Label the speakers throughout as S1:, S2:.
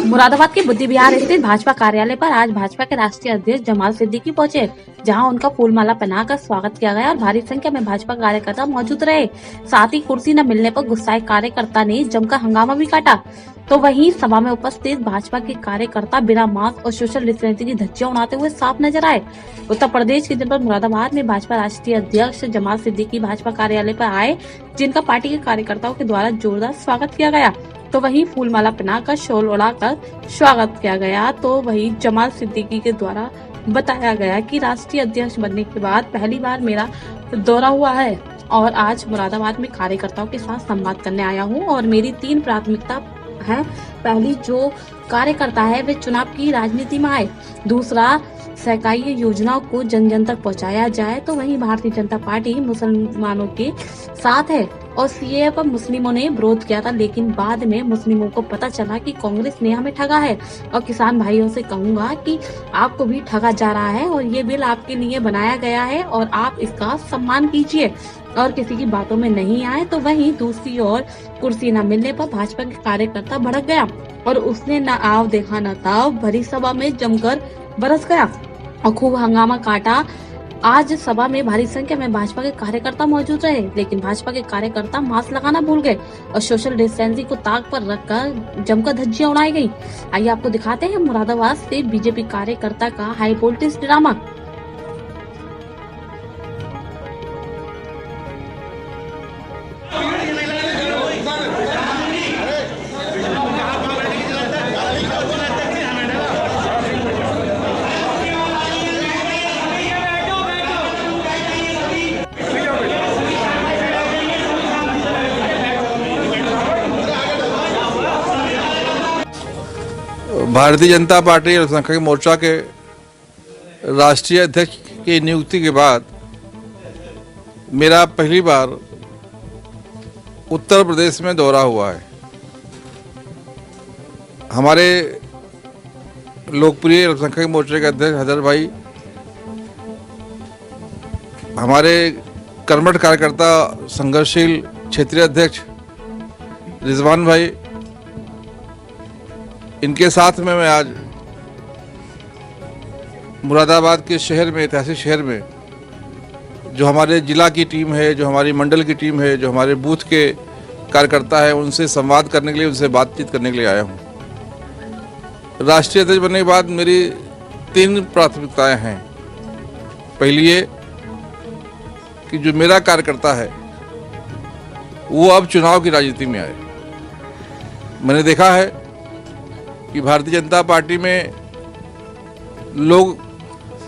S1: मुरादाबाद के बुद्धि विहार स्थित भाजपा कार्यालय पर आज भाजपा के राष्ट्रीय अध्यक्ष जमाल सिद्दीकी पहुंचे, जहां उनका फूलमाला पहनाकर स्वागत किया गया और भारी संख्या में भाजपा कार्यकर्ता मौजूद रहे। साथ ही कुर्सी न मिलने पर गुस्साए कार्यकर्ता ने जमकर हंगामा भी काटा। तो वहीं सभा में उपस्थित भाजपा के कार्यकर्ता बिना मास्क और सोशल डिस्टेंसिंग की धज्जियां उड़ाते हुए साफ नजर आए। उत्तर प्रदेश के जनपद मुरादाबाद में भाजपा राष्ट्रीय अध्यक्ष जमाल सिद्दीकी भाजपा कार्यालय पर आए, जिनका पार्टी के कार्यकर्ताओं के द्वारा जोरदार स्वागत किया गया। तो वहीं फूलमाला पहनाकर शॉल उड़ाकर स्वागत किया गया। तो वहीं जमाल सिद्दीकी के द्वारा बताया गया कि राष्ट्रीय अध्यक्ष बनने के बाद पहली बार मेरा दौरा हुआ है और आज मुरादाबाद में कार्यकर्ताओं के साथ संवाद करने आया हूं और मेरी 3 प्राथमिकता है। पहली, जो कार्यकर्ता है वे चुनाव की राजनीति में आए। दूसरा, सरकारी योजनाओं को जन जन तक पहुंचाया जाए। तो वहीं भारतीय जनता पार्टी मुसलमानों के साथ है और सीएए पर मुस्लिमों ने विरोध किया था, लेकिन बाद में मुस्लिमों को पता चला कि कांग्रेस ने हमें ठगा है। और किसान भाइयों से कहूंगा कि आपको भी ठगा जा रहा है और ये बिल आपके लिए बनाया गया है और आप इसका सम्मान कीजिए और किसी की बातों में नहीं आए। तो वहीं दूसरी ओर कुर्सी न मिलने पर भाजपा के कार्यकर्ता भड़क गया और उसने न आव देखा न ताव भरी सभा में जमकर बरस गया और खूब हंगामा काटा। आज सभा में भारी संख्या में भाजपा के कार्यकर्ता मौजूद रहे, लेकिन भाजपा के कार्यकर्ता मास्क लगाना भूल गए और सोशल डिस्टेंसिंग को ताक पर रखकर जमकर धज्जियां उड़ाई गई। आइए आपको दिखाते हैं मुरादाबाद से बीजेपी कार्यकर्ता का high voltage drama.
S2: Bharatiya Janata party अल्पसंख्यक मोर्चा के राष्ट्रीय अध्यक्ष की नियुक्ति के बाद मेरा पहली बार उत्तर प्रदेश में दौरा हुआ है। हमारे लोकप्रिय अल्पसंख्यक मोर्चे के अध्यक्ष हैदर भाई, हमारे कर्मठ कार्यकर्ता संघर्षशील क्षेत्रीय अध्यक्ष रिजवान भाई, इनके साथ में मैं आज मुरादाबाद के शहर में, ऐतिहासिक शहर में, जो हमारे जिला की टीम है, जो हमारी मंडल की टीम है, जो हमारे बूथ के कार्यकर्ता है, उनसे संवाद करने के लिए, उनसे बातचीत करने के लिए आया हूं। राष्ट्रीय अध्यक्ष बनने के बाद मेरी 3 प्राथमिकताएं हैं। पहली ये कि जो मेरा कार्यकर्ता है वो अब चुनाव की राजनीति में आए। मैंने देखा है कि भारतीय जनता पार्टी में लोग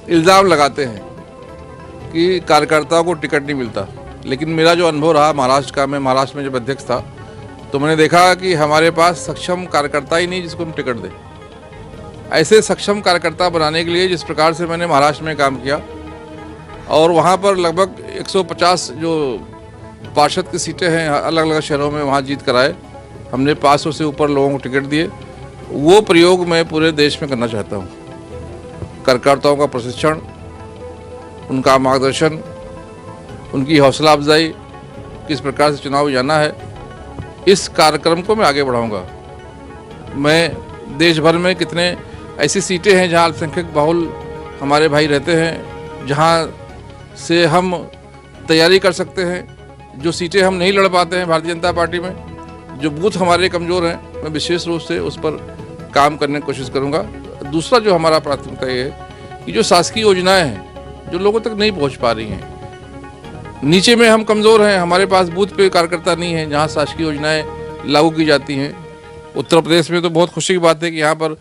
S2: इल्ज़ाम लगाते हैं कि कार्यकर्ताओं को टिकट नहीं मिलता, लेकिन मेरा जो अनुभव रहा महाराष्ट्र का, मैं महाराष्ट्र में जब अध्यक्ष था तो मैंने देखा कि हमारे पास सक्षम कार्यकर्ता ही नहीं जिसको हम टिकट दें। ऐसे सक्षम कार्यकर्ता बनाने के लिए जिस प्रकार से मैंने महाराष्ट्र में काम किया और वहाँ पर लगभग 150 जो पार्षद की सीटें हैं अलग अलग शहरों में, वहाँ जीत कराए हमने। 500 से ऊपर लोगों को टिकट दिए। वो प्रयोग मैं पूरे देश में करना चाहता हूँ। कार्यकर्ताओं का प्रशिक्षण, उनका मार्गदर्शन, उनकी हौसला अफजाई, किस प्रकार से चुनाव जाना है, इस कार्यक्रम को मैं आगे बढ़ाऊंगा। मैं देश भर में कितने ऐसी सीटें हैं जहां अल्पसंख्यक बहुल हमारे भाई रहते हैं, जहां से हम तैयारी कर सकते हैं। जो सीटें हम नहीं लड़ पाते हैं भारतीय जनता पार्टी में, जो बूथ हमारे कमज़ोर हैं, मैं विशेष रूप से उस पर काम करने की कोशिश करूंगा। दूसरा जो हमारा प्राथमिकता ये है कि जो शासकीय योजनाएं हैं जो लोगों तक नहीं पहुंच पा रही हैं, नीचे में हम कमज़ोर हैं, हमारे पास बूथ पे कार्यकर्ता नहीं है जहां शासकीय योजनाएं लागू की जाती हैं। उत्तर प्रदेश में तो बहुत खुशी की बात है कि यहाँ पर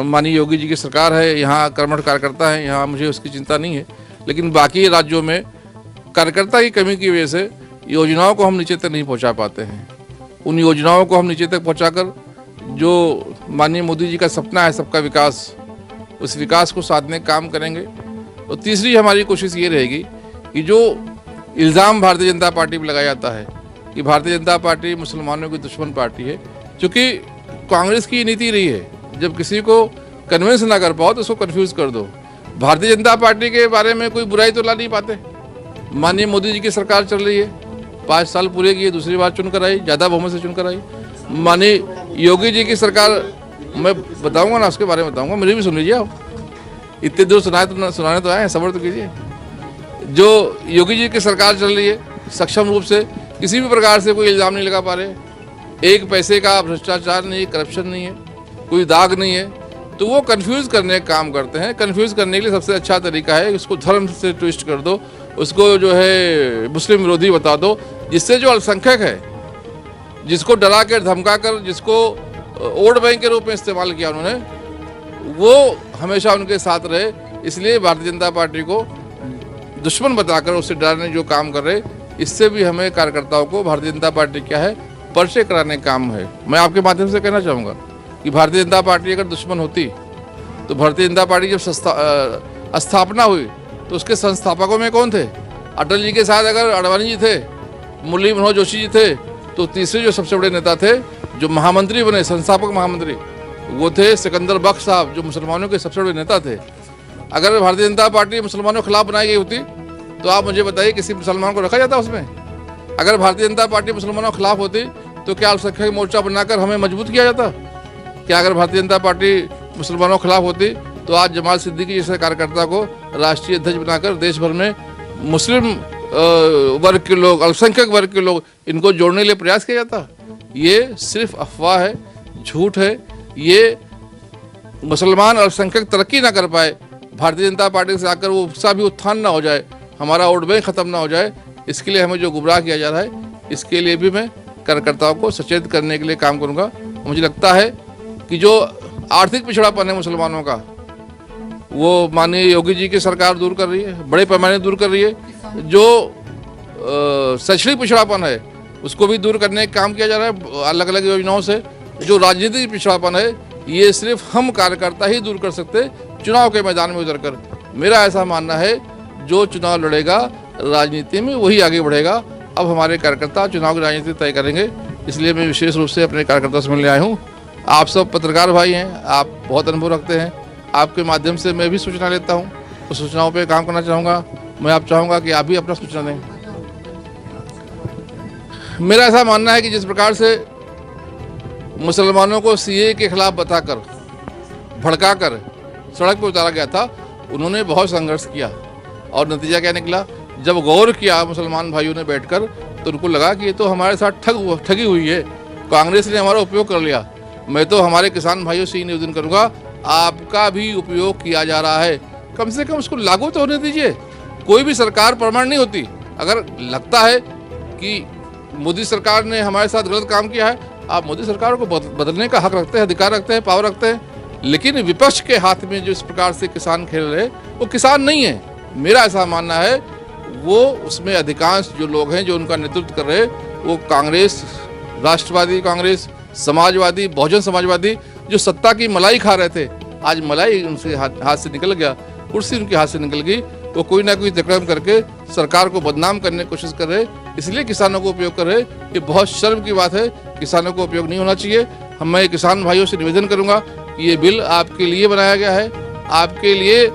S2: माननीय योगी जी की सरकार है, यहाँ कर्मठ कार्यकर्ता हैं, यहाँ मुझे उसकी चिंता नहीं है। लेकिन बाकी राज्यों में कार्यकर्ता की कमी की वजह से योजनाओं को हम नीचे तक नहीं पहुँचा पाते हैं। उन योजनाओं को हम नीचे तक पहुंचाकर जो माननीय मोदी जी का सपना है सबका विकास, उस विकास को साधने का काम करेंगे। तो तीसरी हमारी कोशिश ये रहेगी कि जो इल्ज़ाम भारतीय जनता पार्टी पर लगाया जाता है कि भारतीय जनता पार्टी मुसलमानों की दुश्मन पार्टी है, क्योंकि कांग्रेस की नीति रही है जब किसी को कन्विंस ना कर पाओ तो उसको कन्फ्यूज़ कर दो। भारतीय जनता पार्टी के बारे में कोई बुराई तो ला नहीं पाते। माननीय मोदी जी की सरकार चल रही है, 5 साल पूरे किए, दूसरी बार चुनकर आई, ज़्यादा बहुमत से चुनकर आई। माननीय योगी जी की सरकार मैं बताऊंगा ना, उसके बारे में बताऊंगा, मेरी भी सुन लीजिए आप। इतने दूर सुनाने तो आए हैं, सब्र तो कीजिए। जो योगी जी की सरकार चल रही है, सक्षम रूप से किसी भी प्रकार से कोई इल्ज़ाम नहीं लगा पा रहे, एक पैसे का भ्रष्टाचार नहीं, करप्शन नहीं है, कोई दाग नहीं है, तो वो कंफ्यूज करने का काम करते हैं। कंफ्यूज करने के लिए सबसे अच्छा तरीका है उसको धर्म से ट्विस्ट कर दो, उसको जो है मुस्लिम विरोधी बता दो, जिससे जो अल्पसंख्यक है, जिसको डरा कर धमका कर, जिसको वोट बैंक के रूप में इस्तेमाल किया उन्होंने, वो हमेशा उनके साथ रहे। इसलिए भारतीय जनता पार्टी को दुश्मन बताकर उससे डराने जो काम कर रहे, इससे भी हमें कार्यकर्ताओं को भारतीय जनता पार्टी क्या है परिचय कराने का काम है। मैं आपके माध्यम से कहना चाहूँगा कि भारतीय जनता पार्टी अगर दुश्मन होती तो भारतीय जनता पार्टी जब स्थापना हुई तो उसके संस्थापकों में कौन थे? अटल जी के साथ अगर अडवाणी जी थे, मुरली मनोहर जोशी जी थे, तो तीसरे जो सबसे बड़े नेता थे, जो महामंत्री बने, संस्थापक महामंत्री, वो थे सिकंदर बख्श साहब, जो मुसलमानों के सबसे बड़े नेता थे। अगर भारतीय जनता पार्टी मुसलमानों के खिलाफ बनाई गई होती तो आप मुझे बताइए किसी मुसलमान को रखा जाता उसमें? अगर भारतीय जनता पार्टी मुसलमानों के खिलाफ होती तो क्या अल्पसंख्यक मोर्चा बनाकर हमें मजबूत किया जाता? क्या अगर भारतीय जनता पार्टी मुसलमानों के खिलाफ होती तो आज जमाल सिद्दीकी जैसे कार्यकर्ता को राष्ट्रीय अध्यक्ष बनाकर देश भर में मुस्लिम वर्ग के लोग, अल्पसंख्यक वर्ग के लोग, इनको जोड़ने के लिए प्रयास किया जाता? ये सिर्फ अफवाह है, झूठ है। ये मुसलमान अल्पसंख्यक तरक्की ना कर पाए, भारतीय जनता पार्टी से आकर वो उसका भी उत्थान ना हो जाए, हमारा वोट बैंक खत्म ना हो जाए, इसके लिए हमें जो गुमराह किया जा रहा है, इसके लिए भी मैं कार्यकर्ताओं को सचेत करने के लिए काम करूंगा। मुझे लगता है कि जो आर्थिक पिछड़ापन है मुसलमानों का, वो माननीय योगी जी की सरकार दूर कर रही है, बड़े पैमाने दूर कर रही है। जो शैक्षणिक पिछड़ापन है उसको भी दूर करने का काम किया जा रहा है अलग अलग योजनाओं से। जो राजनीतिक पिछड़ापन है ये सिर्फ हम कार्यकर्ता ही दूर कर सकते, चुनाव के मैदान में उतरकर। मेरा ऐसा मानना है जो चुनाव लड़ेगा राजनीति में वही आगे बढ़ेगा। अब हमारे कार्यकर्ता चुनाव की राजनीति तय करेंगे, इसलिए मैं विशेष रूप से अपने कार्यकर्ताओं से मिलने आया हूँ। आप सब पत्रकार भाई हैं, आप बहुत अनुभव रखते हैं, आपके माध्यम से मैं भी सूचना लेता हूँ, उस सूचनाओं पे काम करना चाहूँगा। मैं आप चाहूँगा कि आप भी अपना सूचना दें। मेरा ऐसा मानना है कि जिस प्रकार से मुसलमानों को सीए के खिलाफ बताकर, भड़काकर सड़क पर उतारा गया था, उन्होंने बहुत संघर्ष किया और नतीजा क्या निकला? जब गौर किया मुसलमान भाइयों ने बैठकर तो उनको लगा कि ये तो हमारे साथ ठगी हुई है, कांग्रेस ने हमारा उपयोग कर लिया। मैं तो हमारे किसान भाइयों से ही निवेदन करूंगा, आपका भी उपयोग किया जा रहा है, कम से कम उसको लागू तो होने दीजिए। कोई भी सरकार परमानेंट नहीं होती। अगर लगता है कि मोदी सरकार ने हमारे साथ गलत काम किया है, आप मोदी सरकार को बदलने का हक रखते हैं, अधिकार रखते हैं, पावर रखते हैं। लेकिन विपक्ष के हाथ में जो इस प्रकार से किसान खेल रहे, वो किसान नहीं है। मेरा ऐसा मानना है वो उसमें अधिकांश जो लोग हैं जो उनका नेतृत्व कर रहे, वो कांग्रेस, राष्ट्रवादी कांग्रेस, समाजवादी, बहुजन समाजवादी, जो सत्ता की मलाई खा रहे थे, आज मलाई उनसे हाथ से निकल गया, कुर्सी उनके हाथ से निकल गई। वो कोई ना कोई तकरार करके सरकार को बदनाम करने की कोशिश कर रहे, इसलिए किसानों को उपयोग कर रहे। ये बहुत शर्म की बात है, किसानों को उपयोग नहीं होना चाहिए। मैं किसान भाइयों से निवेदन करूंगा कि ये बिल आपके लिए बनाया गया है, आपके लिए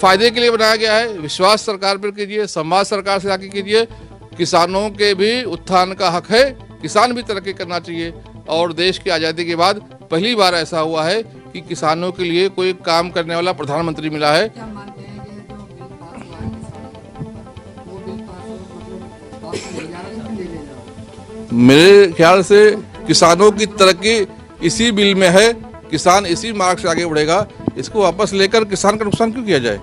S2: फायदे के लिए बनाया गया है। विश्वास सरकार पर कीजिए, संवाद सरकार से आके कीजिए। किसानों के भी उत्थान का हक है, किसान भी तरक्की करना चाहिए। और देश की आज़ादी के बाद पहली बार ऐसा हुआ है कि किसानों के लिए कोई काम करने वाला प्रधानमंत्री मिला है। मेरे ख्याल से किसानों की तरक्की इसी बिल में है, किसान इसी मार्ग से आगे बढ़ेगा। इसको वापस लेकर किसान का नुकसान क्यों किया जाए?